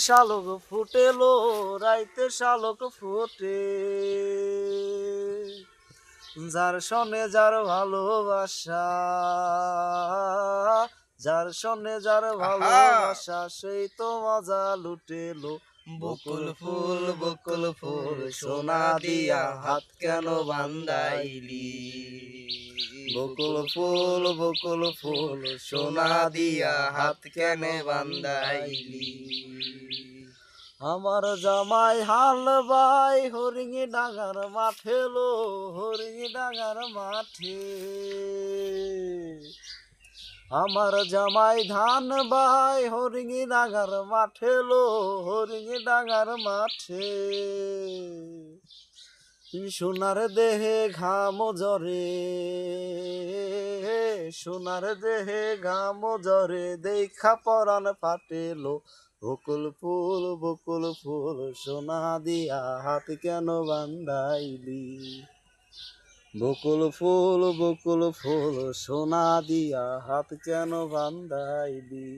শালক ফুটেলো রাইতে শালক ফুটে, যার সনে যার ভালোবাসা, যার সনে যার ভালোবাসা সেই তো মজা লুটেলো। বকুল ফুল সোনা দিয়া হাত কেন বান্ধাইলি, বকুল ফুল সোনা দিয়া হাত কেন বান্ধাইলি। আমার জামাই হাল বাই হরিঙি ডাঙার মাঠে লো, হরিঙি ডাঙার মাঠে। আমার জামাই ধান বাই হরিঙি ডাঙার মাঠে লো, হরিঙি ডাঙার মাঠে। সোনার দেহে ঘাম জরে, সোনার দেহে ঘাম জরে দেখা পরাণ ফাটেলো। বকুল ফুল সোনা দিয়া হাত কেন বান্ধাইলি, বকুল ফুল সোনা দিয়া হাত কেন বান্ধাইলি।